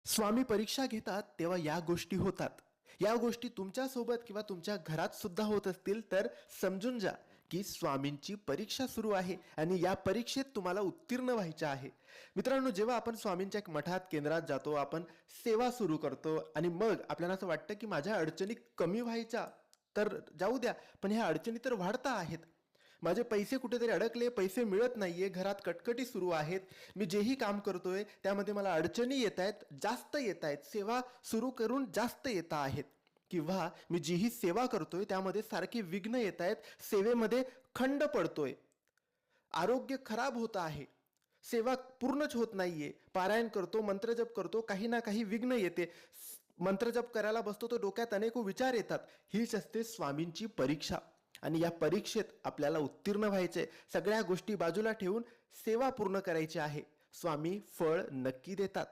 स्वामी परीक्षा घेतात तेव्हा या गोष्टी होतात. या गोष्टी तुमच्यासोबत किंवा तुमच्या घरात सुद्धा होत असतील तर समजून जा की स्वामींची परीक्षा सुरू आहे आणि या परीक्षेत तुम्हाला उत्तीर्ण व्हायचं आहे. मित्रांनो, जेव्हा आपण स्वामींच्या एक मठात केंद्रात जातो, आपण सेवा सुरू करतो आणि मग आपल्याला असं वाटतं की माझ्या अडचणी कमी व्हायच्या तर जाऊ द्या, पण ह्या अडचणी तर वाढता आहेत. माझे पैसे कुठेतरी अडकले, पैसे मिळत नाहीये, घरात कटकटी सुरू आहेत, मी जेही काम करतोय त्यामध्ये मला अडचणी येत आहेत, जास्त येत आहेत, सेवा सुरू करून जास्त येत आहेत, किंवा मी जीही सेवा करतोय त्यामध्ये सारखी विघ्न येत आहेत, सेवेमध्ये खंड पडतोय, आरोग्य खराब होत आहे, सेवा पूर्णच होत नाहीये, पारायण करतो, मंत्रजप करतो, काही ना काही विघ्न येते, मंत्रजप करायला बसतो तो डोक्यात अनेक विचार येतात. हीच असते स्वामींची परीक्षा. आणि या परीक्षेत आपल्याला उत्तीर्ण व्हायचे, सगळ्या गोष्टी बाजूला ठेवून सेवा पूर्ण करायची आहे. स्वामी फळ नक्की देतात.